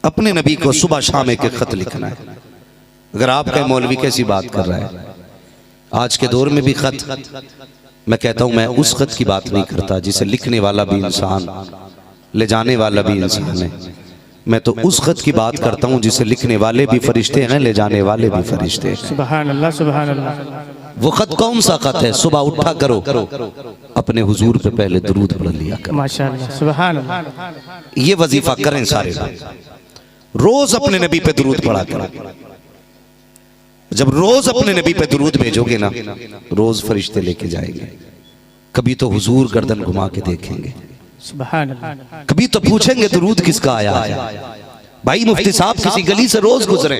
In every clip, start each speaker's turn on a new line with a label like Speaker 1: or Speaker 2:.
Speaker 1: अपने नबी को सुबह शाम एक एक खत लिखना है। अगर आपका मौलवी कैसी बात कर रहा है, आज के दौर में भी खत, मैं कहता हूं मैं उस खत की बात नहीं करता जिसे लिखने वाला भी इंसान, ले जाने वाला भी इंसान है। मैं तो उस खत की बात करता हूं जिसे लिखने वाले भी फरिश्ते हैं, ले जाने वाले भी फरिश्ते हैं।
Speaker 2: सुभान अल्लाह, सुभान अल्लाह।
Speaker 1: वो खत कौन सा खत है? सुबह उठा करो अपने हुजूर पे पहले दुरूद पढ़ लिया करो।
Speaker 2: माशाअल्लाह, सुभान अल्लाह।
Speaker 1: ये वजीफा करें सारे लोग, रोज अपने नबी पे दुरूद पढ़ा करो। जब रोज अपने नबी पे दुरूद भेजोगे ना, रोज फरिश्ते लेके जाएंगे। कभी तो हुजूर गर्दन घुमा के देखेंगे,
Speaker 2: सुभान अल्लाह।
Speaker 1: कभी तो पूछेंगे दुरूद किसका आया है। भाई मुफ्ती साहब किसी गली से रोज गुजरे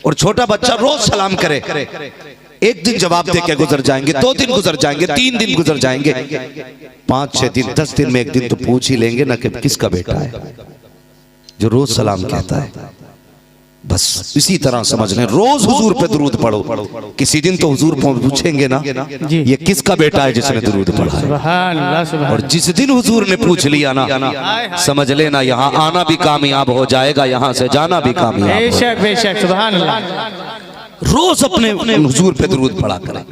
Speaker 1: और छोटा बच्चा रोज सलाम करे, एक दिन जवाब दे के गुजर जाएंगे, 2 दिन गुजर जाएंगे, 3 दिन गुजर जाएंगे, 5-6 दिन 10 दिन में एक दिन तो पूछ ही लेंगे ना कि किसका बेटा है जो रोज सलाम कहता है। बस इसी तरह समझ लें, रोज हुजूर पे दुरूद पढ़ो, किसी दिन तो हुजूर पूछेंगे ना ये किसका बेटा है जिसने दुरूद पढ़ा है।
Speaker 2: सुभान अल्लाह, सुभान।
Speaker 1: और जिस दिन हुजूर ने पूछ लिया ना, समझ लेना यहाँ आना भी कामयाब हो जाएगा, यहाँ से जाना भी कामयाब।
Speaker 2: बेशक बेशक, सुभान अल्लाह।
Speaker 1: रोज अपने हुजूर पे दुरूद पढ़ा करें।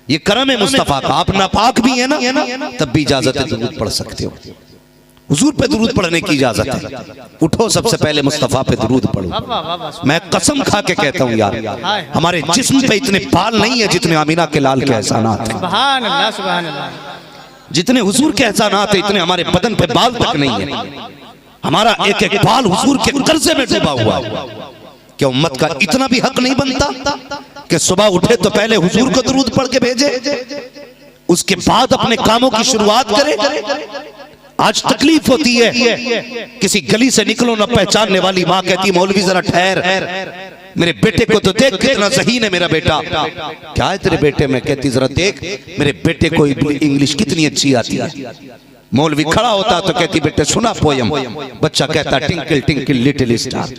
Speaker 1: ये करम है मुस्तफा का। आप नापाक भी है ना, तब भी इजाजत है दुरूद पढ़ सकते हो। हुजूर पे दुरूद पढ़ने की इजाजत है। उठो सबसे पहले मुस्तफा पे दुरूद पढ़ो। मैं कसम खा के कहता हूँ यार, हमारे जिस्म पे इतने बाल नहीं है जितने आमीना के लाल के एहसानात हैं।
Speaker 2: सुभान अल्लाह, सुभान अल्लाह।
Speaker 1: जितने हुजूर के एहसानात है इतने हमारे बदन पे बाल तक नहीं है। हमारा एक एक बाल हुजूर के कर्जे में डूबा हुआ। क्या उम्मत का इतना भी हक नहीं बनता कि सुबह उठे तो पहले हुजूर को दुरूद पढ़ के भेजे, उसके बाद अपने कामों की शुरुआत करे। आज तकलीफ होती है, किसी गली से निकलो ना पहचानने वाली माँ कहती मौलवी जरा ठहर, मेरे बेटे को तो देख कितना ज़हीन है मेरा बेटा। क्या है तेरे बेटे में? कहती जरा देख मेरे बेटे को इंग्लिश कितनी अच्छी आती है। मौलवी खड़ा होता तो कहती बेटे सुना पोयम। बच्चा कहता टिंकल टिंकल लिटिल स्टार।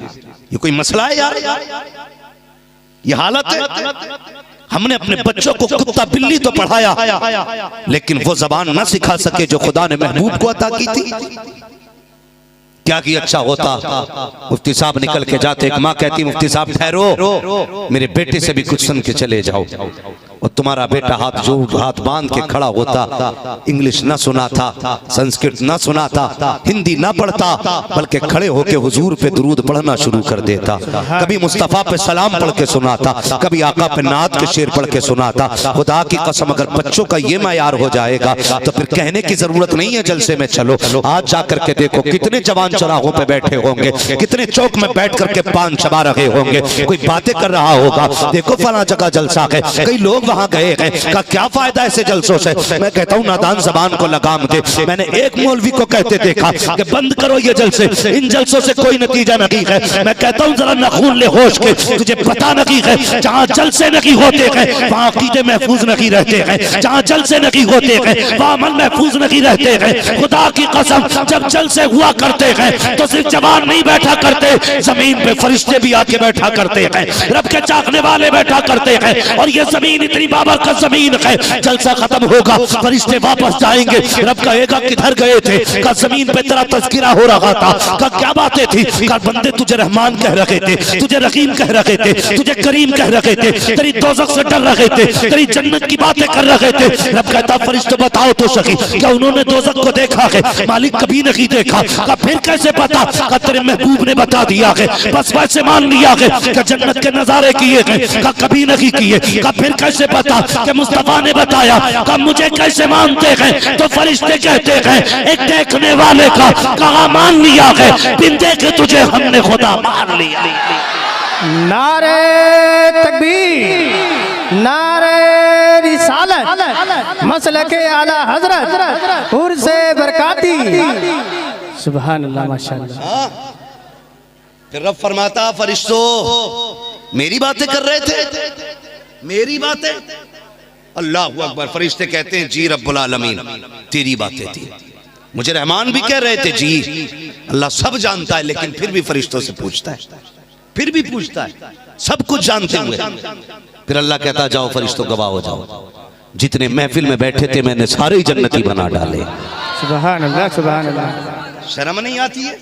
Speaker 1: ये कोई मसला है यार? ये हालत है। हमने अपने बच्चों को कुत्ता बिल्ली तो पढ़ाया, लेकिन वो जबान ना सिखा सके जो खुदा ने महबूब को अता की थी। क्या कि अच्छा होता मुफ्ती साहब निकल के जाते, एक माँ कहती मुफ्ती साहब ठहरो, मेरे बेटे से भी कुछ सुन के चले जाओ। और तुम्हारा बेटा हाथ बांध के खड़ा होता, इंग्लिश ना सुना था, संस्कृत ना सुना था, हिंदी ना पढ़ता, बल्कि खड़े होके हुजूर पे दुरूद पढ़ना शुरू कर देता। कभी मुस्तफा पे सलाम पढ़ के सुनाता, कभी आका पे नात के शेर पढ़ के सुनाता। खुदा की कसम अगर बच्चों का ये मायार हो जाएगा तो फिर कहने की जरूरत नहीं है जलसे में चलो। आज जाकर के देखो कितने जवान चौराहों पे बैठे होंगे, कितने चौक में बैठ करके पान चबा रहे होंगे, कोई बातें कर रहा होगा, देखो फला जगह जलसा है, कई लोग वहां गए हैं, का क्या फायदा ऐसे जलसों से। मैं कहता हूँ नादान जबान को लगाम दे। मैंने एक मौलवी को कहते देखा कि बंद करो ये जलसे, इन जलसों से कोई नतीजा नहीं है। मैं कहता हूँ जरा नखून ले होश के, तुझे पता नहीं है जहाँ जलसे नहीं होते हैं वहाँ अकीदे महफूज नहीं रहते हैं, जहाँ जलसे नहीं होते हैं वहाँ अमल महफूज नहीं रहते हैं। खुदा की कसम जब जलसे हुआ करते हैं तो सिर्फ जवान नहीं बैठा करते, जमीन पे फरिश्ते भी आके बैठा करते हैं, रब के चाहने वाले बैठा करते हैं। और ये जमीन इतनी बाबर का जमीन है, जलसा खत्म होगा फरिश्ते वापस जाएंगे, रब कहेगा किधर गए थे? का जमीन पे तेरा तज़किरा हो रहा था। का क्या बातें थी? का बंदे तुझे रहमान कह रहे थे, तुझे रहीम कह रहे थे, तुझे करीम कह रहे थे, तेरी दोज़ख से डर रहे थे, तेरी जन्नत की बातें कर रहे थे। रब कहता फरिश्ते बताओ तो सही, क्या उन्होंने दोज़ख को देखा है? मालिक कभी नहीं देखा। का फिर कैसे पता? का तेरे महबूब ने बता दिया है, बस वैसे मान लिया है कि जन्नत के नजारे किए हैं। का कभी नहीं किए। का फिर कैसे पता? कि मुस्तफा ने बताया। का मुझे कैसे मानते हैं? तो फरिश्ते कहते हैं एक देखने वाले का कहा मान लिया है, बिन देखे तुझे हमने खुदा मान लिया।
Speaker 2: नारे तकबीर, नारे रिसालत, मसलके आला हजरत, उर्से बरकाती। सुभान अल्लाह, माशाअल्लाह।
Speaker 1: फिर रब फरमाता फरिश्तों मेरी बातें कर रहे थे, मेरी बातें। अल्लाह अकबर। फरिश्ते कहते हैं जी रब्बुल आलमीन तेरी बातें थी। मुझे रहमान भी कह रहे थे जी। अल्लाह सब जानता है लेकिन फिर भी फरिश्तों से पूछता है, फिर भी पूछता है सब कुछ जानते हुए। फिर अल्लाह कहता जाओ फरिश्तों गवाह हो जाओ, जितने महफिल में बैठे थे मैंने सारे ही जन्नती बना डाले।
Speaker 2: सुभान अल्लाह, सुभान अल्लाह।
Speaker 1: शर्म नहीं आती है?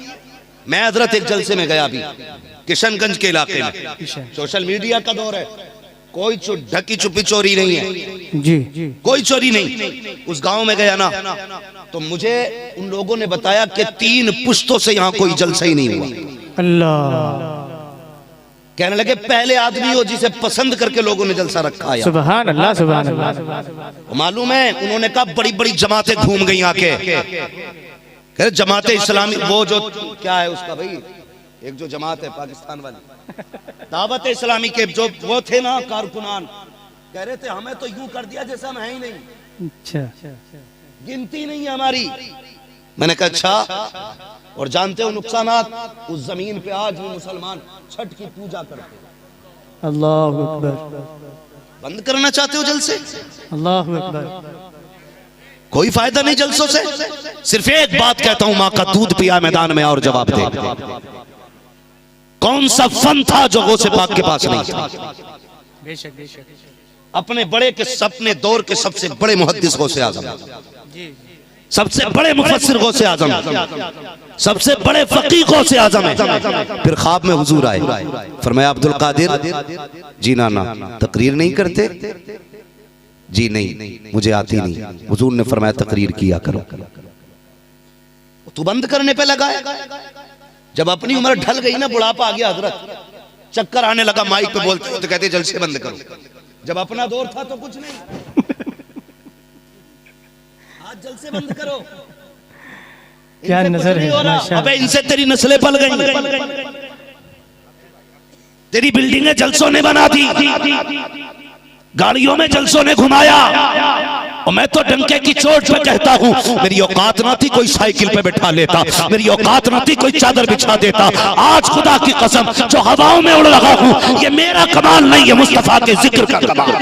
Speaker 1: मैं हजरत एक जलसे में गया अभी किशनगंज के इलाके में। सोशल मीडिया का दौर है, कोई ढकी छुपी चोरी नहीं है
Speaker 2: जी,
Speaker 1: कोई चोरी नहीं। उस गांव में गया ना तो मुझे उन लोगों ने बताया कि 3 पुश्तों से यहाँ कोई जलसा ही नहीं हुआ।
Speaker 2: अल्लाह,
Speaker 1: कहने लगे पहले आदमी हो जिसे पसंद करके लोगों ने जलसा रखा है।
Speaker 2: सुभान अल्लाह, सुभान अल्लाह।
Speaker 1: मालूम है उन्होंने कहा बड़ी बड़ी जमातें घूम गई आके, कह जमाते इस्लामी, वो जो क्या है उसका भाई, एक जो जमात है पाकिस्तान वाली दावत इस्लामी के जो वो थे ना कारकुनान, कह रहे थे हमें तो यूं कर दिया जैसे हम है ही नहीं,
Speaker 2: अच्छा,
Speaker 1: गिनती नहीं है हमारी। मैंने कहा अच्छा, और जानते हो नुकसानात, उस जमीन पे आज भी मुसलमान छठ की पूजा करते हैं।
Speaker 2: अल्लाहु अकबर,
Speaker 1: बंद करना चाहते हो जलसे?
Speaker 2: अल्लाहु अकबर।
Speaker 1: कोई फायदा नहीं जलसों से। सिर्फ एक बात कहता हूं, माँ का दूध पिया मैदान में और जवाब दे। कौन सा फन था जो गौसे पाक के पास नहीं था?
Speaker 2: बेशक बेशक।
Speaker 1: अपने बड़े के सपने दौर के सबसे बड़े मुहद्दिस गौसे आजम, सबसे बड़े मुफस्सिर गौसे आजम, सबसे बड़े फकीह गौसे आजम है। फिर ख्वाब में हुजूर आए, फरमाया अब्दुल कादिर जी नाना तकरीर नहीं करते? जी नहीं, मुझे आती नहीं। हुजूर ने फरमाया तकरीर किया करो। तू बंद करने पे लगा है। जब अपनी उम्र ढल गई ना, बुढ़ापा आ गया हजरत, चक्कर आने लगा, माइक पे बोलते हो तो कहते जलसे बंद करो। जब अपना दौर था तो कुछ नहीं, आज जलसे बंद करो।
Speaker 2: क्या नजर है।
Speaker 1: अबे इनसे तेरी नस्लें पल गई, तेरी बिल्डिंगें जलसों ने बना दी, गाड़ियों में जलसों ने घुमाया, और मैं तो डंके की चोट पे कहता हूँ मेरी औकात ना थी कोई साइकिल पे बैठा लेता, मेरी औकात ना थी कोई चादर बिछा देता। आज खुदा की कसम जो हवाओं में उड़ रहा हूँ, ये मेरा कमाल नहीं है, मुस्तफा के जिक्र का कमाल।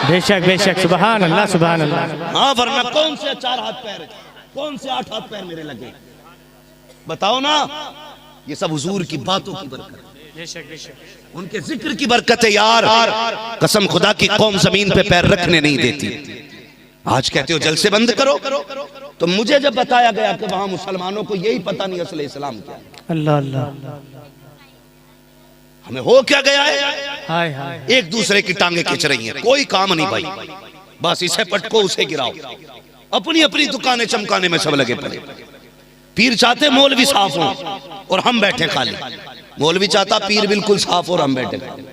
Speaker 2: बेशक बेशक, सुभान अल्लाह, सुभान अल्लाह।
Speaker 1: हाँ, वरना कौन से 4 हाथ पैर, कौन से 8 हाथ पैर मेरे लगे, बताओ ना। ये सब हुजूर की बातों की बरकत, उनके जिक्र की बरकत है यार। कसम खुदा की कौम जमीन पे पैर रखने नहीं देती। आज कहते हो जलसे बंद करो, तो मुझे जब बताया गया कि वहां मुसलमानों को यही पता नहीं असल इस्लाम क्या है।
Speaker 2: अल्लाह अल्लाह,
Speaker 1: हमें हो क्या गया है,
Speaker 2: हाय हाय,
Speaker 1: एक दूसरे की टांगे खींच रही हैं, कोई काम नहीं भाई, बस इसे पटको उसे गिराओ, अपनी अपनी दुकानें चमकाने में सब लगे पड़े। पीर चाहते मौलवी साफ हो और हम बैठे खाली, मौलवी चाहता पीर बिल्कुल साफ और हम बैठे खाली।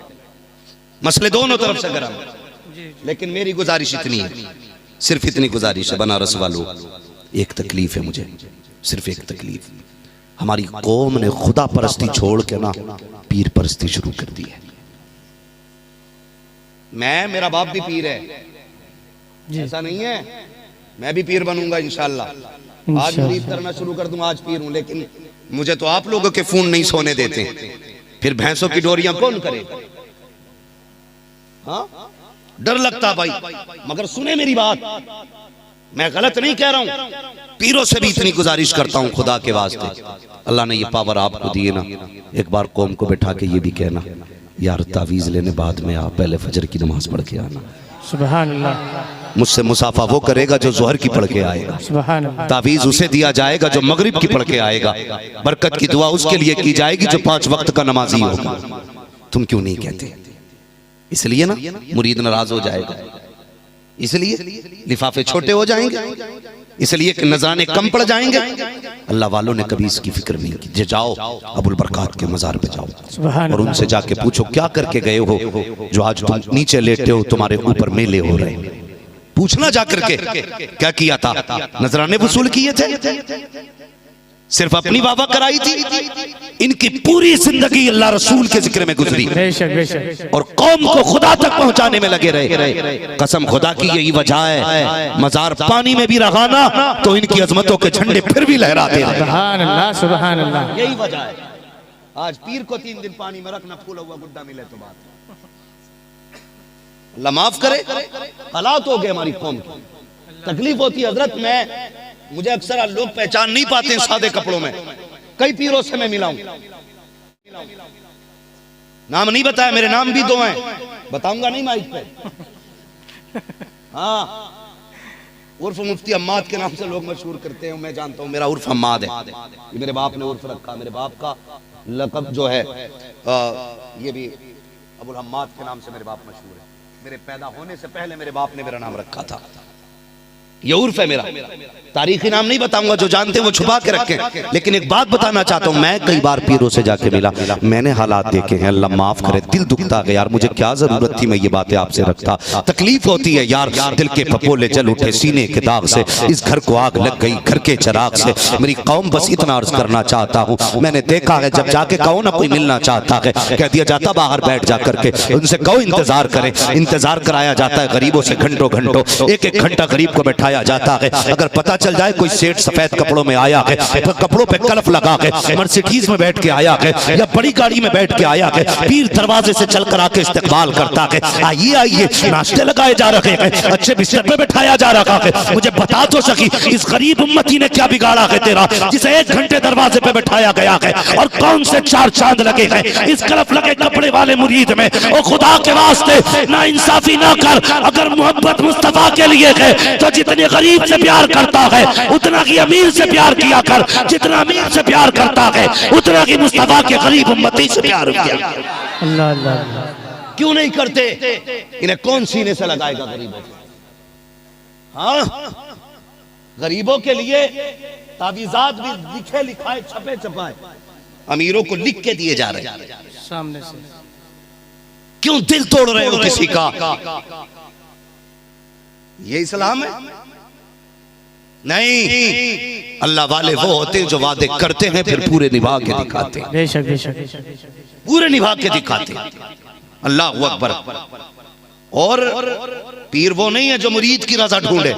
Speaker 1: मसले दोनों तरफ से गरम। लेकिन मेरी गुजारिश इतनी है, सिर्फ इतनी गुजारिश है बनारस वालों, एक तकलीफ है मुझे, सिर्फ एक तकलीफ। हमारी कौम ने खुदा परस्ती छोड़ के ना पीर परस्ती शुरू कर दी है। मेरा बाप भी पीर है, ऐसा नहीं है, मैं भी पीर बनूंगा इंशाल्लाह। आज मुरीद करना शुरू कर दूंगा, आज पीर हूं, लेकिन मुझे तो आप लोगों के फोन नहीं सोने देते। फिर भैंसों की डोरियां कौन करेगा? हाँ, डर लगता भाई। मगर सुने मेरी बात, मैं गलत नहीं कह रहा हूं, पीरों से भी इतनी गुजारिश करता हूं खुदा के वास्ते, अल्लाह ने ये पावर आपको दिए ना, एक बार कौम को बैठा के ये भी कहना यार तावीज लेने बाद में आप पहले फजर की नमाज पढ़ के आना।
Speaker 2: सुभान अल्लाह।
Speaker 1: मुझसे मुसाफा वो करेगा जो जोहर की पढ़ के आएगा,
Speaker 2: सुभान अल्लाह।
Speaker 1: तावीज उसे दिया जाएगा जो मगरिब की पढ़ के आएगा, बरकत की दुआ उसके लिए की जाएगी जो 5 वक्त का नमाजी होगा। तुम क्यों नहीं कहते? इसलिए ना मुरीद नाराज हो जाएगा, इसलिए लिफाफे छोटे हो जाएंगे, इसलिए कि नजराने कम पड़ जाएंगे। अल्लाह वालों ने कभी इसकी फिक्र नहीं की। जाओ अबुल बरकात के मजार पे जाओ और उनसे जाके पूछो क्या करके गए हो जो आज तुम नीचे लेटे हो, तुम्हारे ऊपर मेले हो रहे। पूछना जाकर के क्या किया था, नजराने वसूल किए थे, सिर्फ अपनी वाह कराई थी। इनकी पूरी जिंदगी अल्लाह रसूल के जिक्र में गुजरी और कौम को खुदा तक पहुंचाने में लगे रहे। कसम खुदा की यही वजह है, मजार पानी में भी रहा ना तो इनकी अजमतों के झंडे फिर भी लहराते रहे।
Speaker 2: सुभान अल्लाह, सुभान अल्लाह।
Speaker 1: यही वजह है। आज पीर को 3 दिन पानी में रखना, फूला हुआ गुड्डा मिले तो बात, अल्लाह माफ करे। हालात हो गए हमारी कौम की, तकलीफ होती है हजरत। मुझे अक्सर लोग पहचान नहीं पाते हैं सादे कपड़ों में, कई पीरों से मैं मिला हूं, नाम नहीं बताया, मेरे नाम भी 2 हैं, बताऊंगा नहीं माइक पे। हाँ, उर्फ मुफ्ती अम्माद के नाम से लोग मशहूर करते हैं, मैं जानता हूँ मेरा उर्फ अम्माद है, ये मेरे बाप ने उर्फ रखा। मेरे बाप का लक़ब जो है ये भी अबुल हम्माद के नाम से मेरे बाप मशहूर है। मेरे पैदा होने से पहले मेरे बाप ने मेरा नाम रखा था, ये उर्फ है मेरा। तारीखी नाम नहीं बताऊंगा, जो जानते हैं वो छुपा के रखें। लेकिन एक बात बताना चाहता हूं, मैं कई बार पीरों से जाके मिला, मैंने हालात देखे हैं, अल्लाह माफ करे, दिल दुखता है यार, मुझे क्या जरूरत थी मैं ये बातें आपसे रखता। तकलीफ होती है यार, दिल के पपोले जल उठे सीने के दाग से, इस घर को आग लग गई घर के चिराग से। मेरी कौम बस इतना अर्ज करना चाहता हूँ, मैंने देखा है जब जाके कहो ना कोई मिलना चाहता है, कह दिया जाता बाहर बैठ जा करके, उनसे कहो इंतजार करें। इंतजार कराया जाता है गरीबों से घंटों घंटों, एक एक घंटा गरीब को बैठाया जाता है। अगर पता चल जाए कोई सेठ सफेद कपड़ों में आया है, कपड़ों पे कलफ लगा के मर्सिडीज में बैठ के आया है या बड़ी गाड़ी में बैठ के आया है, पीर दरवाजे से चलकर आके इस्तकबाल करता है, आइए आइए नाश्ते लगाए जा रहे हैं, अच्छे बिस्तर पे बैठाया जा रहा है, मुझे बता तो सकी इस गरीब उम्मती ने क्या बिगाड़ा है तेरा, जिसे 1 घंटे दरवाजे पे बैठाया गया है, और कौन से 4 चांद लगे हैं इस कलफ लगे कपड़े वाले मुरीद में। ओ खुदा के वास्ते ना इंसाफी ना कर, अगर मोहब्बत मुस्तफा के लिए है तो जितने गरीब से प्यार करता है उतना ही अमीर से प्यार किया कर, जितना अमीर से प्यार करता है उतना ही मुस्तफा के गरीब उम्मती से प्यार किया कर।
Speaker 2: अल्लाह अल्लाह,
Speaker 1: क्यों नहीं करते? इन्हें कौन सीने से लगाएगा गरीबों को? हाँ, गरीबों के लिए तावीज़ात भी लिखे लिखाए छपे छपाए अमीरों को लिख के दिए जा रहे हैं
Speaker 2: सामने से।
Speaker 1: क्यों दिल तोड़ रहे हो किसी का? ये इस्लाम है? नहीं, अल्लाह वाले वो होते हैं जो वादे करते हैं फिर पूरे निभा के दिखाते हैं,
Speaker 2: बेशक बेशक,
Speaker 1: पूरे निभा के दिखाते हैं। अल्लाह अकबर। और पीर वो नहीं है जो मुरीद की रजा ढूंढे,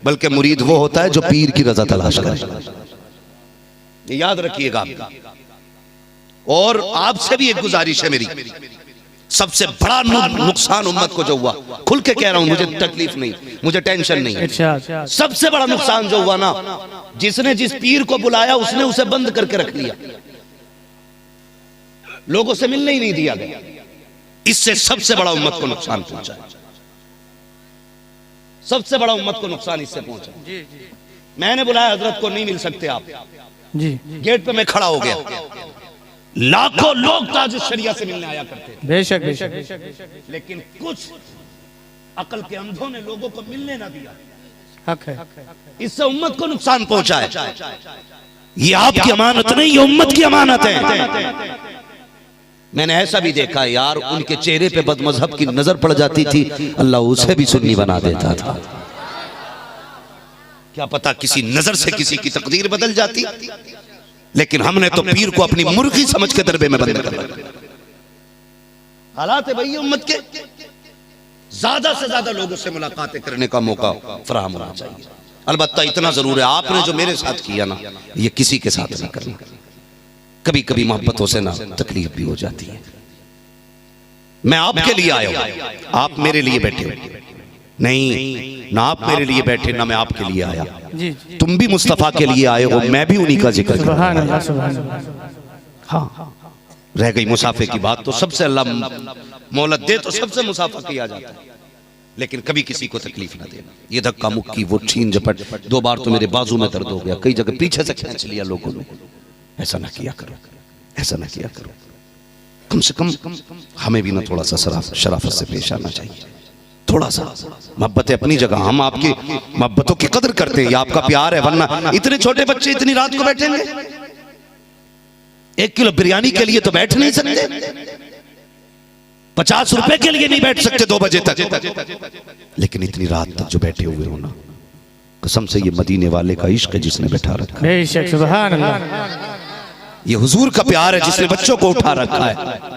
Speaker 1: बल्कि मुरीद वो होता है जो पीर की रजा तलाश करे। ये याद रखिएगा। और आपसे भी एक गुजारिश है मेरी, सबसे बड़ा नुकसान उम्मत को जो हुआ, खुल के कह रहा हूं, मुझे तकलीफ नहीं, मुझे टेंशन नहीं, सबसे बड़ा नुकसान जो हुआ ना, जिसने जिस पीर को बुलाया उसने उसे बंद करके रख लिया, लोगों से मिलने ही नहीं दिया गया। इससे सबसे बड़ा उम्मत को नुकसान पहुंचा, सबसे बड़ा उम्मत को नुकसान इससे पहुंचा। मैंने बुलाया हजरत को, नहीं मिल सकते आप
Speaker 2: जी,
Speaker 1: गेट पे मैं खड़ा हो गया, लाखों लोग ताज शरिया से मिलने आया करते थे,
Speaker 2: बेशक बेशक,
Speaker 1: लेकिन कुछ अकल के अंधों ने लोगों को मिलने ना दिया।
Speaker 2: हक है,
Speaker 1: इससे उम्मत को नुकसान पहुंचा है। ये आपकी अमानत नहीं, ये उम्मत की अमानत है। मैंने ऐसा भी देखा यार, उनके चेहरे पे बदमजहब की नजर पड़ जाती थी, अल्लाह उसे भी सुन्नी बना देता था। क्या पता किसी नजर से किसी की तकदीर बदल जाती। लेकिन हमने तो पीर को अपनी मुर्गी समझ के दरबे में बंद कर रखा। हालात है भाई उम्मत के, ज्यादा से ज्यादा लोगों से मुलाकातें करने का मौका फराहम होना चाहिए। अलबत्ता इतना जरूर है, आपने जो मेरे साथ किया ना, ये किसी के साथ नहीं करना। कभी कभी मोहब्बतों से ना तकलीफ भी हो जाती है। मैं आपके लिए आया हूं, आप मेरे लिए बैठे हो नहीं, ना आप मेरे लिए बैठे ना मैं आपके लिए आया। तुम भी मुस्तफा के लिए आए हो, मैं भी उन्हीं का जिक्र कर रहा हूं। हाँ, रह गई मुसाफे की बात, तो सबसे अल्लाह मोहलत दे तो सबसे मुसाफा किया जाता है, लेकिन कभी किसी को तकलीफ ना देना। ये धक्का मुक्की, वो छीन झपट, 2 बार तो मेरे बाजू में दर्द हो गया, कई जगह पीछे से खींच लिया लोगों ने। ऐसा ना किया करो, ऐसा ना किया करो। कम से कम हमें भी ना थोड़ा सा शराफत से पेश आना चाहिए। थोड़ा सा मोहब्बत है अपनी जगह, हम आपकी मोहब्बतों की कदर करते हैं, ये आपका प्यार है। वरना इतने छोटे बच्चे इतनी रात को बैठेंगे, 1 किलो बिरयानी के लिए तो बैठ नहीं सकते, 50 रुपए के लिए नहीं बैठ सकते 2 बजे तक। लेकिन इतनी रात तक जो बैठे हुए हो ना, कसम से ये मदीने वाले का इश्क है जिसने बैठा रखा है।
Speaker 2: बेशक सुभान अल्लाह,
Speaker 1: ये हुजूर का प्यार है जिसने बच्चों को उठा रखा है।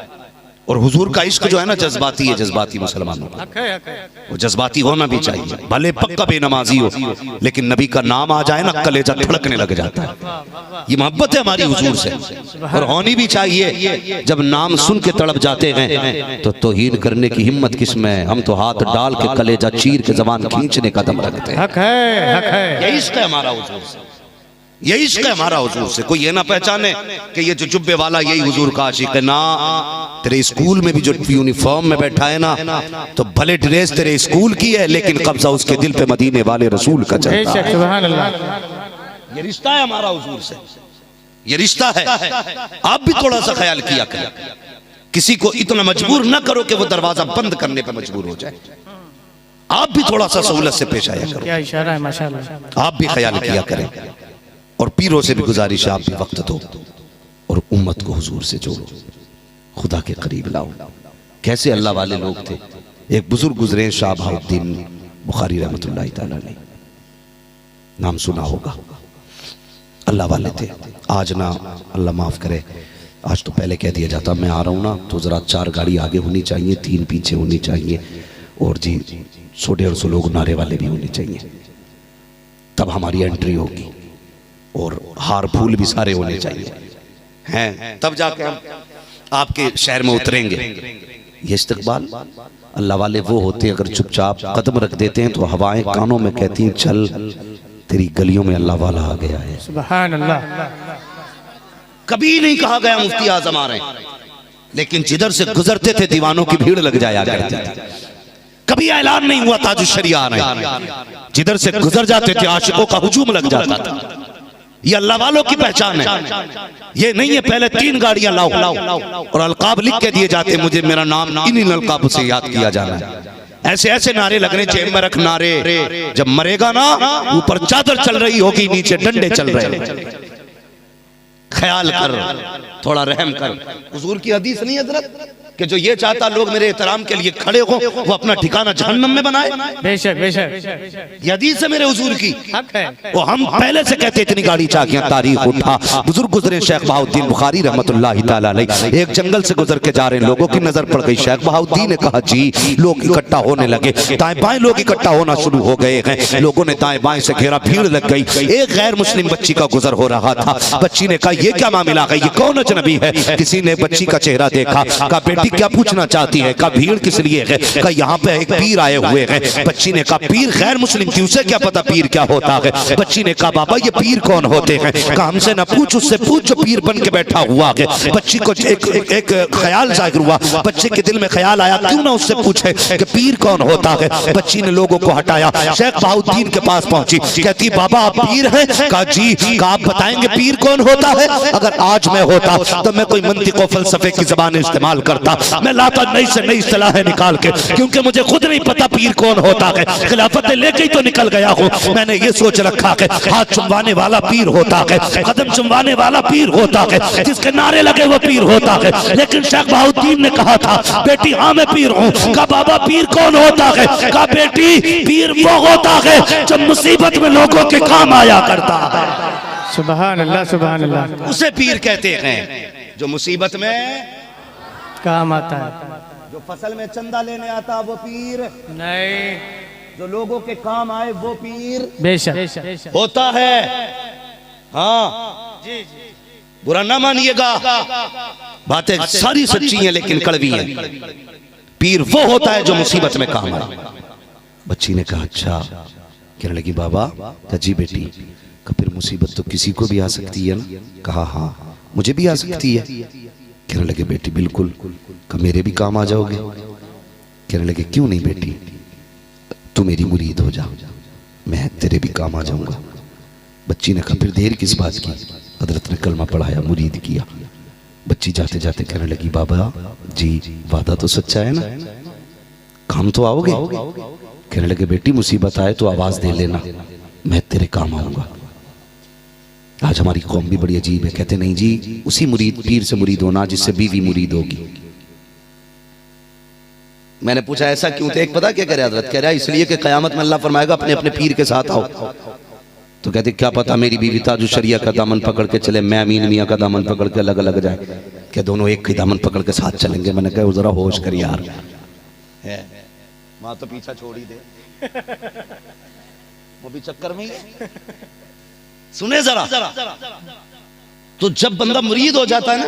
Speaker 1: और हुजूर का इश्क जो है ना, जज्बाती है, जज्बाती मुसलमानों का, वो जज्बाती होना भी चाहिए। भले पक्का बेनमाजी हो, लेकिन नबी का नाम आ जाए ना, कलेजा धड़कने लग जाता है। ये मोहब्बत है हमारी हुजूर से, और होनी भी चाहिए। जब नाम सुन के तड़प जाते हैं तो तौहीन करने की हिम्मत किसमें? हम तो हाथ डाल के कलेजा चीर के ज़बान खींचने का दम रखते हैं।
Speaker 2: हक है, हक है।
Speaker 1: ये इश्क है हमारा हुजूर से। ये इश्क है हमारा हुजूर से। कोई ये ना पहचाने कि ये जो जुब्बे वाला यही हुजूर का आशिक है ना। तेरे स्कूल में भी जो यूनिफॉर्म में बैठा है ना, तो भले ड्रेस तेरे स्कूल की है लेकिन कब्जा उसके दिल पे मदीने वाले रसूल का चलता
Speaker 2: बेशक
Speaker 1: है।
Speaker 2: सुभान अल्लाह।
Speaker 1: ये रिश्ता है हमारा हुजूर से, ये रिश्ता है। आप भी थोड़ा सा ख्याल किया करें, किसी को इतना मजबूर ना करो कि वो दरवाजा बंद करने पे मजबूर हो जाए। आप भी थोड़ा सा सहूलत से पेश आया करो।
Speaker 2: क्या इशारा है माशाल्लाह।
Speaker 1: आप भी ख्याल किया करें और पीरों से भी गुजारिश है आप भी वक्त दो और उम्मत को हुजूर से जोड़ो, खुदा के करीब लाओ। कैसे अल्लाह वाले लोग थे। एक बुजुर्ग गुजरे शाह बहाउद्दीन बुखारी रहमतुल्लाह तआला अलैह, नाम सुना होगा। अल्लाह वाले थे। आज ना अल्लाह माफ करे, आज तो पहले कह दिया जाता मैं आ रहा हूँ ना तो जरा 4 गाड़ी आगे होनी चाहिए, 3 पीछे होनी चाहिए और जी 100-150 लोग नारे वाले भी होने चाहिए, तब हमारी एंट्री होगी और हार फूल भी सारे होने चाहिए हैं, तब जाके हम आपके शहर में उतरेंगे। ये इस्तकबाल अल्लाह वाले वो होते हैं, अगर चुपचाप कदम रख देते हैं तो हवाएं कानों में कहती हैं चल तेरी गलियों में अल्लाह वाला आ गया है।
Speaker 2: सुभान अल्लाह।
Speaker 1: कभी नहीं कहा गया मुफ्ती आजम आ रहे हैं, लेकिन जिधर से गुजरते थे दीवानों की भीड़ लग जाया करती थी। कभी ऐलान नहीं हुआ ताजुश शरिया आ रहे हैं, जिधर से गुजर जाते थे आशिकों का हुजूम लग जाता था। ये अल्लाह वालों की पहचान है। ये नहीं है पहले 3 गाड़ियां लाओ और अलकाब लिख के दिए जाते, मुझे मेरा नाम इन्हीं अलकाब से याद किया जाना है। ऐसे ऐसे नारे लगने जेब में रख नारे, जब मरेगा ना ऊपर चादर चल रही होगी नीचे डंडे चल रहे। ख्याल कर, थोड़ा रहम कर। हुजूर की हदीस नहीं हजरत कि जो ये चाहता लोग मेरे एहतराम के लिए खड़े हो वो अपना ठिकाना जहन्नम में बनाए।
Speaker 2: बेशक बेशक
Speaker 1: ये हदीस है मेरे हुजूर की।
Speaker 2: हक है।
Speaker 1: वो हम पहले से कहते इतनी गाड़ी चाकियां तारीख उठा। बुजुर्ग गुजरे शेख बहाउद्दीन बुखारी रहमतुल्लाह तआला अलैह, एक जंगल से गुजर के जा रहे लोगों की नजर पड़ गई। शेख बहाउद्दीन ने कहा जी लोग इकट्ठा होने लगे, दाएं बाएं लोग इकट्ठा होना शुरू हो गए हैं। लोगों ने दाएं बाएं से घेरा, भीड़ लग गई। एक गैर मुस्लिम बच्ची का गुजर हो रहा था। बच्ची ने कहा ये क्या मामला है, ये कौन अजनबी है। किसी ने बच्ची का चेहरा देखा, कहा बेटी क्या पूछना चाहती है। कहा भीड़ किस लिए है। कहा यहाँ पे एक पीर आए हुए हैं। बच्ची ने कहा पीर गैर मुस्लिम थी, उसे क्या पता पीर क्या होता है। बच्ची ने कहा बाबा ये पीर कौन होते हैं। कहा हमसे ना पूछ, उससे पूछ जो पीर बन के बैठा हुआ है। बच्ची को एक ख्याल जाहिर हुआ, बच्चे के दिल में ख्याल आया क्यों ना उससे पूछे कि पीर कौन होता है। बच्ची ने लोगों को हटाया, शेख बहाउद्दीन के पास पहुंची। कहती बाबा आप पीर हैं। कहा जी। कहा आप बताएंगे पीर कौन होता है। अगर आज मैं होता तो मैं कोई मंतिक और फलसफे की जबान इस्तेमाल करता, मैं लाता नई से नई इस्तिलाहें निकाल के, क्योंकि मुझे खुद नहीं पता पीर कौन होता है। खिलाफत लेके ही तो निकल गया हूँ। मैंने ये सोच रखा है हाथ चुमवाने वाला पीर होता है, कदम चुमवाने वाला पीर होता है, जिसके नारे लगे वो पीर होता है। लेकिन शेख बहाउद्दीन ने कहा था बेटी हाँ मैं पीर हूँ। कहा बाबा पीर कौन होता है। कहा बेटी पीर वो होता है जब मुसीबत में लोगों के काम आया करता है।
Speaker 2: सुभान अल्लाह सुभान अल्लाह।
Speaker 1: उसे पीर कहते हैं जो मुसीबत में
Speaker 2: काम आता है।
Speaker 1: जो फसल में चंदा लेने आता वो पीर
Speaker 2: नहीं,
Speaker 1: जो लोगों के काम आए वो पीर
Speaker 2: बेशक
Speaker 1: होता है। हाँ
Speaker 2: जी जी
Speaker 1: बुरा ना मानिएगा, बातें सारी सच्ची हैं लेकिन कड़वी हैं। पीर वो होता है जो मुसीबत में काम आए। बच्ची ने कहा अच्छा। कहने लगी बाबा। कहा जी बेटी। कहा फिर मुसीबत तो किसी को भी आ सकती है ना। कहा हाँ मुझे भी आ सकती है। कहने लगे बेटी बिल्कुल। कहा मेरे भी काम आ जाओगे। कहने लगे क्यों नहीं बेटी, तू मेरी मुरीद हो जा, मैं तेरे भी काम आ जाऊंगा। बच्ची ने कहा फिर देर किस बात की। हजरत ने कलमा पढ़ाया, मुरीद किया। बच्ची जाते जाते कहने लगी बाबा जी वादा तो सच्चा है ना, काम तो आओगे। कहने लगे बेटी मुसीबत आए तो आवाज दे लेना, मैं तेरे काम आऊंगा। आज हमारी कौम भी बड़ी अजीब है, कहते नहीं जी उसी मुरीद पीर से मुरीद होना जिससे बीवी मुरीद होगी। मैंने पूछा ऐसा क्यों। तो एक पता क्या कह रहा हजरत, कह रहा है इसलिए कि कयामत में अल्लाह फरमाएगा अपने अपने पीर के साथ आओ। तो कहते क्या पता मेरी बीवी ताजुश शरिया का दामन पकड़ के चले, मैं अमीन मियाँ का दामन पकड़ के अलग अलग जाए। क्या दोनों एक ही दामन पकड़ के साथ चलेंगे। मैंने कहा जरा होश कर यार, माँ तो पीछा छोड़ ही दे, वो भी चक्कर में ही है। सुने जरा, तो जब बंदा मुरीद हो जाता है ना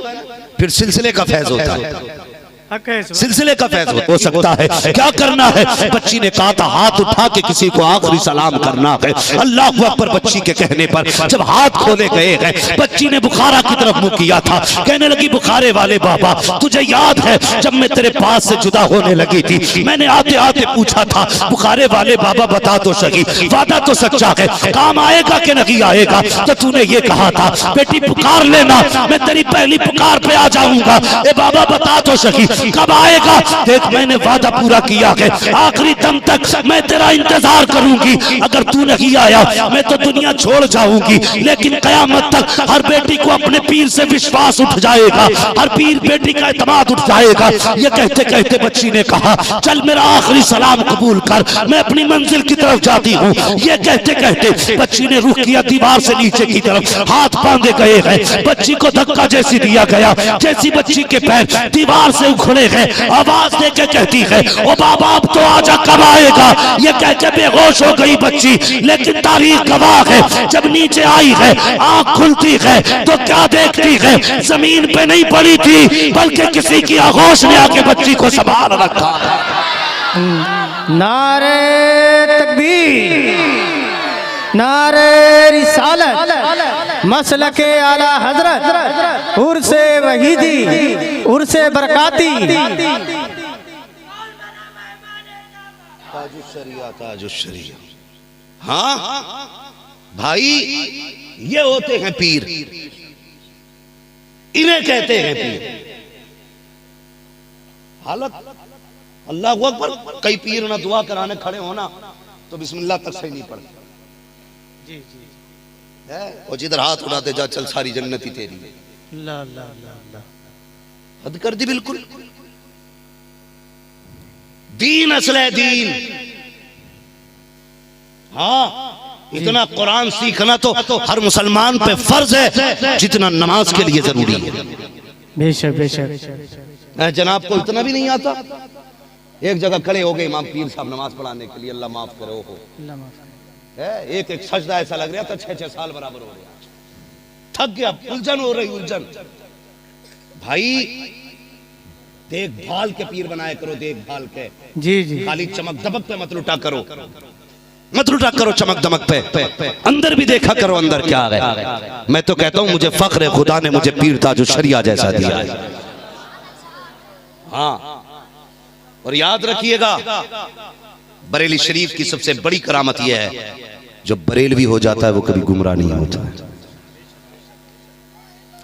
Speaker 1: फिर सिलसिले का फैज होता है।
Speaker 2: हक है सुभान
Speaker 1: सिलसिले का फैज हो सकता है। क्या करना है? बच्ची ने कहा था हाथ उठा के किसी को आखिरी सलाम करना है। अल्लाह अकबर बच्ची के कहने पर जब हाथ खोले गए हैं, बच्ची ने बुखारा की तरफ मुंह किया था। कहने लगी बुखारे वाले बाबा, तुझे याद है जब मैं तेरे पास से जुदा होने लगी थी, मैंने आते आते पूछा था बुखारे वाले बाबा बता तो सही, वादा तो सच्चा है, काम आएगा कि नहीं आएगा? तो तूने ये कहा था बेटी पुकार लेना, मैं तेरी पहली पुकार पे आ जाऊंगा। ए बाबा बता तो सही कब आएगा? देख मैंने वादा पूरा किया है, आखिरी दम तक मैं तेरा इंतजार करूंगी। अगर तू नहीं आया मैं तो दुनिया छोड़ जाऊंगी, लेकिन कयामत तक हर बेटी को अपने पीर से विश्वास उठ जाएगा, हर पीर बेटी का एतमाद उठ जाएगा। ये कहते कहते बच्ची ने कहा चल मेरा आखिरी सलाम कबूल कर, मैं अपनी मंजिल की तरफ जाती हूँ। ये कहते कहते बच्ची ने रुख किया दीवार से नीचे की तरफ, हाथ बांधे गए हैं। बच्ची को धक्का जैसी दिया गया, जैसी बच्ची के पैर दीवार से उखड़े हैं, आवाज देके कहती है ओ बाबा अब तो आजा, कब आएगा? ये कहकर बेहोश हो गई बच्ची, लेकिन तारीख गवाह है जब नीचे आई है आंख खुलती है तो क्या देखती है, जमीन पे नहीं पड़ी थी बल्कि किसी की आगोश ने आके बच्ची को संभाल रखा।
Speaker 2: नारे तकबीर, नारे रिसालत, मसलके आला हजरत, उर्से वहीदी, उर्से बरकाती।
Speaker 1: ताजुशरिया। हाँ भाई ये होते हैं पीर, इन्हें कहते हैं पीर। हालत अल्लाह अकबर, कई पीर ना दुआ कराने खड़े होना तो बिस्मिल्लाह तक सही नहीं पड़ता है। और जिधर हाथ उठाते जा चल सारी जन्नत ही तेरी है।
Speaker 2: ला ला ला ला,
Speaker 1: हद कर दी बिल्कुल। दीन असले दीन। हाँ इतना कुरान सीखना तो हर मुसलमान पे फर्ज है जितना नमाज के लिए जरूरी है।
Speaker 2: बेशक बेशक।
Speaker 1: जनाब को इतना भी नहीं आता, एक जगह खड़े हो गए इमाम पीर साहब नमाज पढ़ाने के लिए, अल्लाह माफ करो हो है, एक एक सजदा ऐसा लग रहा था 6-6 साल बराबर हो गया, थक गया, उलझन हो रही उलझन। भाई देखभाल के पीर बनाया करो, देखभाल के।
Speaker 2: जी जी,
Speaker 1: खाली चमक दमक पे मत लुटा करो, मत लुटा करो चमक दमक पे, अंदर भी देखा करो अंदर क्या है। मैं तो कहता हूं मुझे फख्र है खुदा ने मुझे पीर ताजुशरिया जैसा दिया है। हाँ और याद रखिएगा बरेली शरीफ की सबसे बड़ी करामत यह है जो बरेलवी हो जाता है वो कभी गुमराह नहीं होता है।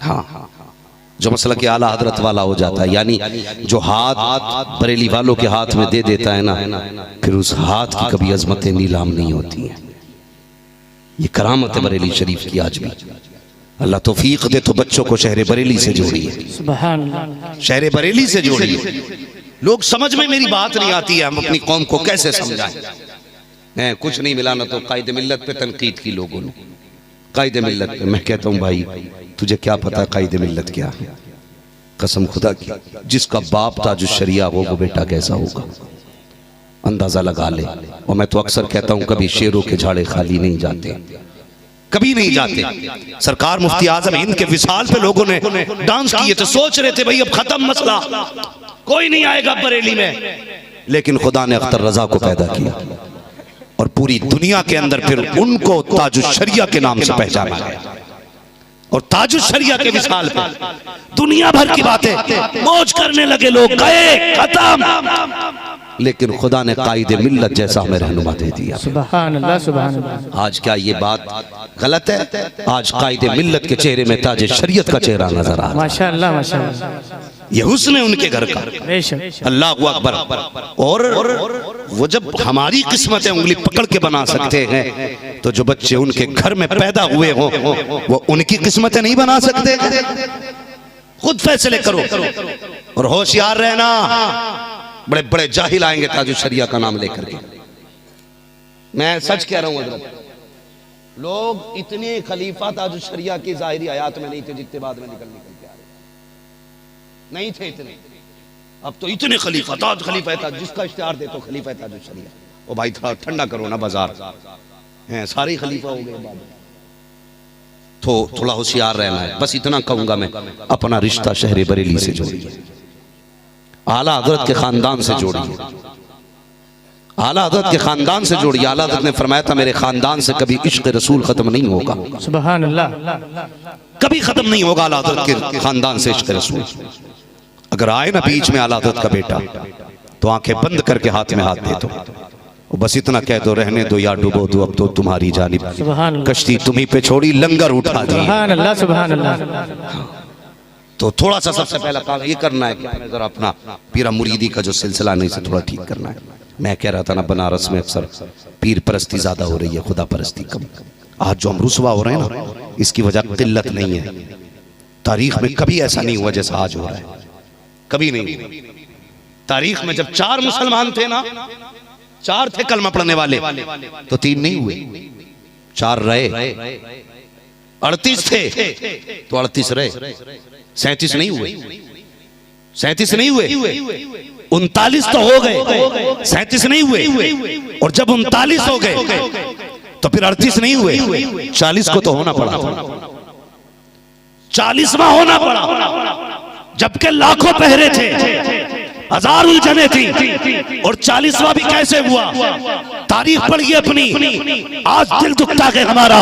Speaker 1: हाँ जो मसला के आला हजरत वाला हो जाता है, यानी जो हाथ बरेली वालों के हाथ में दे देता है ना, फिर उस हाथ की कभी अजमतें नीलाम नहीं होती हैं। ये करामत है बरेली शरीफ की। आज भी अल्लाह तौफीक दे तो बच्चों को शहर बरेली से जोड़िए,
Speaker 2: सुभान अल्लाह,
Speaker 1: शहर बरेली से जोड़िए। लोग समझ में मेरी बात नहीं आती है, हम अपनी कौम को कैसे समझाएं? कुछ नहीं मिला ना तो कायदे मिल्लत पे तनकीद की लोगों ने, कायदे मिल्लत पे। मैं कहता हूं भाई तुझे क्या पता कायदे मिल्लत क्या है? कसम खुदा की, जिसका बाप ताजुशरिया हो वो बेटा कैसा होगा अंदाजा लगा ले। और मैं तो अक्सर कहता हूं कभी शेरों के झाड़े खाली नहीं जाते, कभी नहीं जाते। सरकार मुफ्ती आजम हिंद के विसाल पे लोगों ने डांस किए थे, सोच रहे थे भाई अब खत्म मसला, कोई नहीं आएगा बरेली में, लेकिन खुदा ने अख्तर रजा को पैदा किया और पूरी दुनिया के अंदर फिर उनको ताजुशरिया के नाम से पहचाना गया। और ताजुशरिया के विसाल पे दुनिया भर की बातें मौज करने लगे लोग, गए खत्म, लेकिन खुदा ने कायदे मिल्लत जैसा हमें रहनुमा दे दिया।
Speaker 2: सुभान अल्लाह, सुभान अल्लाह।
Speaker 1: आज क्या ये बात गलत है? आज कायदे मिल्लत के चेहरे में ताजे शरीयत का चेहरा नजर आ रहा है।
Speaker 2: माशाअल्लाह माशाअल्लाह,
Speaker 1: ये हुस्न है उनके घर का।
Speaker 2: बेशक,
Speaker 1: अल्लाह अकबर। और वो जब हमारी किस्मत है उंगली पकड़ के बना सकते हैं, तो जो बच्चे उनके घर में पैदा हुए हो वो उनकी किस्मतें नहीं बना सकते? खुद फैसले करो और होशियार रहना। बड़े बड़े जाहिल आएंगे ताजुशरिया का नाम लेकर के। मैं सच कह रहा हूं हजरत, लोग इतने खलीफा ताजुशरिया की जाहिरी हयात में नहीं थे जितने बाद में निकल के आ रहे नहीं थे इतने। अब तो इतने खलीफा ताज खलीफा है ताज, जिसका इश्तिहार दे तो खलीफा है ताजुशरिया। ओ भाई थोड़ा ठंडा करो ना बाजार हैं, सारे खलीफा हो गए बाद। तो थोड़ा होशियार रहना है, बस इतना कहूंगा मैं। अपना रिश्ता शहर बरेली से जोड़िए, आला हजरत के खानदान से जोड़िए, आला हजरत के खानदान से जोड़िए। आला हजरत ने फरमाया था मेरे खानदान से कभी इश्क रसूल खत्म नहीं होगा,
Speaker 2: सुभान अल्लाह,
Speaker 1: कभी खत्म नहीं होगा आला हजरत के खानदान से इश्क रसूल। अगर आए ना बीच में आला हजरत का बेटा तो आंखें बंद करके हाथ में हाथ दे दो, बस इतना कह दो रहने दो या डूबो दो, अब तो तुम्हारी जानिब कश्ती तुम्ही पे छोड़ी, लंगर उठा दी।
Speaker 2: सुभान अल्लाह, सुभान अल्लाह।
Speaker 1: तो थोड़ा सा सबसे पहला काम ये करना है कि हमें जरा अपना पीरा मुरीदी का जो सिलसिला नहीं से थोड़ा ठीक करना है। मैं कह रहा था ना बनारस में अक्सर पीर परस्ती ज्यादा हो रही है, खुदा परस्ती कम। आज जो हम रुसवा हो रहे हैं ना, इसकी वजह किल्लत नहीं है। तारीख में कभी ऐसा नहीं हुआ जैसा आज हो रहा है, कभी नहीं। तारीख में जब 4 मुसलमान थे ना, 4 थे कलमा पढ़ने वाले, तो 3 नहीं हुए, 4 रहे। 38 थे तो 38 रहे, 37 नहीं हुए, 37 नहीं हुए, 39 तो हो गए, 37 नहीं हुए। और जब 39 हो गए तो फिर 38 नहीं हुए, 40 को तो होना पड़ा, 40वां होना पड़ा। जबकि लाखों पहरे थे, 1000 उलझने थी, और 40वां भी कैसे हुआ? तारीख पढ़िए अपनी। आज दिल दुखता है हमारा,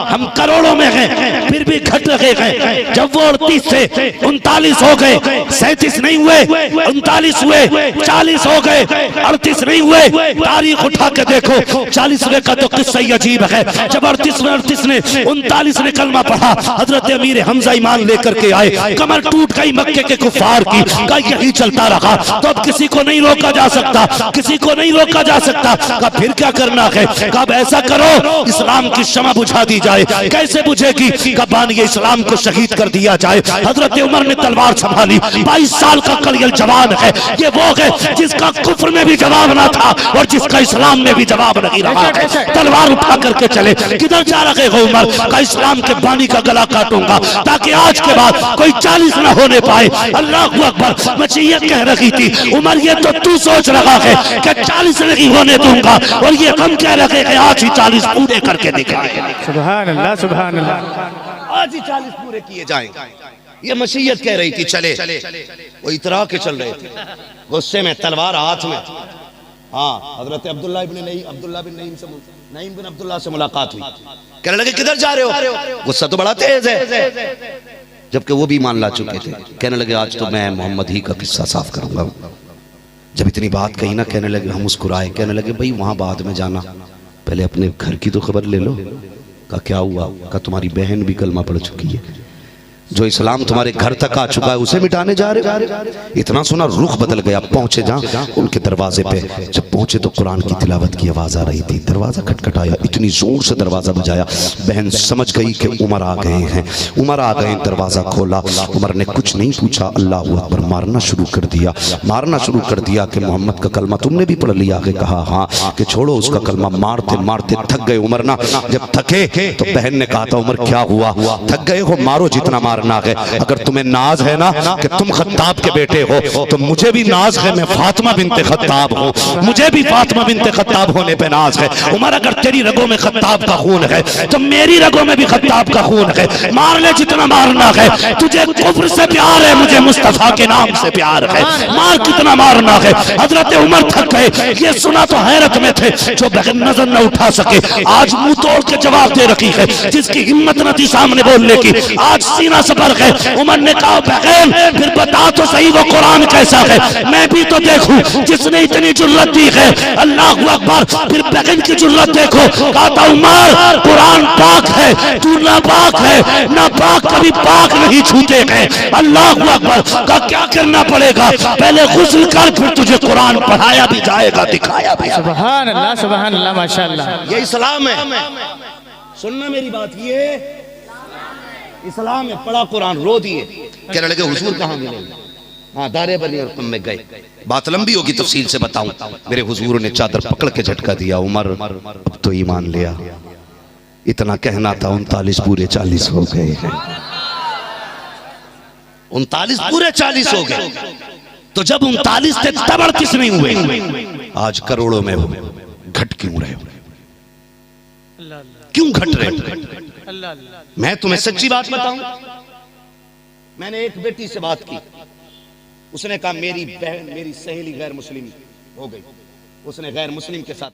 Speaker 1: हम करोड़ों में हैं फिर भी घट रहे हैं। जब वो 38 से 39 हो गए, 37 नहीं हुए, 39 हुए, 40 हो गए, 38 नहीं हुए। तारीख उठा के देखो, 40वें का तो किस्सा ही अजीब है। जब 38 ने 39 ने कलमा पढ़ा, हजरत अमीर हमजा ईमान लेकर के आए, कमर टूट गई मक्के के कुफार की, का यही चलता रहा तो अब किसी को नहीं रोका जा सकता, किसी को नहीं रोका जा सकता। का फिर क्या करना है? कब ऐसा करो इस्लाम की शमा बुझा दी जाए। कैसे बुझेगी? कब बानिए इस्लाम को शहीद कर दिया जाए। हजरत उमर ने तलवार संभाली, 22 साल का कलियल जवान है। ये वो है जिसका कुफ्र में भी जवाब ना था और जिसका इस्लाम में भी जवाब नहीं रहा है। तलवार उठा करके चले, किधर जा रहे हो उमर? का इस्लाम के बानी का गला काटूंगा ताकि आज के बाद कोई 40 न होने पाए। अल्लाह अकबर। मसीहत कह रही थी, उमर ये तो तू सोच रहा है कि 40 नहीं होने दूंगा, और ये हम कह रहे हैं आज ही 40 पूरे करके दिखाएंगे।
Speaker 2: सुभान अल्लाह, सुभान अल्लाह।
Speaker 1: आज ही 40 पूरे किए जाएंगे। ये मसीहत कह रही थी। चले वो इतरा के चल रहे थे, गुस्से में तलवार हाथ में। हाँ, हजरत अब्दुल्ला बिन नईम बिन अब्दुल्ला से मुलाकात हुई। कहने लगे किधर जा रहे हो? गुस्सा तो बड़ा तेज है, जबकि वो भी मान ला चुके थे। कहने लगे आज तो मैं मोहम्मद ही का किस्सा साफ करूंगा। जब इतनी बात कही ना, कहने लगे, हम मुस्कुराए, कहने लगे भाई वहां बाद में जाना, पहले अपने घर की तो खबर ले लो। का क्या हुआ? का तुम्हारी बहन भी कलमा पढ़ चुकी है, जो इस्लाम तुम्हारे घर तक आ चुका है उसे मिटाने जा रहे। इतना सुना रुख बदल गया। पहुंचे जहां उनके दरवाजे पे, जब पहुंचे तो कुरान की तिलावत की आवाज आ रही थी। दरवाजा खटखटाया, इतनी जोर से दरवाजा बजाया, बहन समझ गई कि उमर आ गए हैं। उमर आ गए, दरवाजा खोला। उमर ने कुछ नहीं पूछा, अल्लाह अकबर मारना शुरू कर दिया, मारना शुरू कर दिया कि मोहम्मद का कलमा तुमने भी पढ़ लिया? के कहा हाँ। कि छोड़ो उसका कलमा। मारते मारते थक गए उमर ना। जब थके तो बहन ने कहा था, उमर क्या हुआ? थक गए हो, मारो जितना मारना है। अगर तुम्हें नाज है ना कि तुम खत्ताब के बेटे हो, तो मुझे भी नाज है, मैं फातिमा बिनते खत्ताब हूँ, मुझे भी फातिमा बिनते खत्ताब होने पे नाज है। उमर अगर तेरी रगों में खत्ताब का खून है तो मेरी रगों में भी खत्ताब का खून है। मार ले जितना मारना है। तुझे कुफ्र से प्यार है, मुझे मुस्तफा के नाम से प्यार है, मार कितना मारना है। हजरत उमर थक गए। ये सुना तो हैरत में थे, जो बगैर नजर न उठा सके आज मुंह तोड़ के जवाब दे रखी है। जिसकी हिम्मत न थी सामने बोलने की, आज सीना सबर है। उमर ने कहा बहन फिर बता तो सही वो कुरान कैसा है, मैं भी तो देखूं जिसने इतनी जुर्रत दी है। अल्लाह अकबर। फिर बहन की जुर्रत देखो। कहा था उमर कुरान पाक है, तू ना पाक है, ना पाक कभी पाक नहीं छूते हैं। अल्लाह अकबर। का क्या करना पड़ेगा? पहले गुस्ल कर, फिर तुझे कुरान पढ़ाया भी जाएगा, दिखाया भी।
Speaker 2: सुभान अल्लाह, सुभान अल्लाह, माशाअल्लाह।
Speaker 1: ये इस्लाम है। सुनना मेरी बात, ये इस्लाम है। पढ़ा कुरान, रो दिए। कहने लगे हुजूर कहाँ मिलेंगे? हाँ, दारे बनी और तुम में गए। बात लंबी होगी, तफसील से बताऊं। मेरे हुजूर ने चादर पकड़ के झटका दिया, उमर अब तो ईमान लिया। इतना कहना था, 39 पूरे 40 हो गए हैं। 39 पूरे 40 हो गए। तो जब 39 थे तब 38 नहीं हुए। आज करोड़ों में हो, घट क्यों रहे? क्यों घट रहे? मैं तुम्हें सच्ची बात बताऊं, मैंने एक बेटी से बात की, उसने कहा मेरी बहन मेरी सहेली गैर मुस्लिम हो गई, उसने गैर मुस्लिम के साथ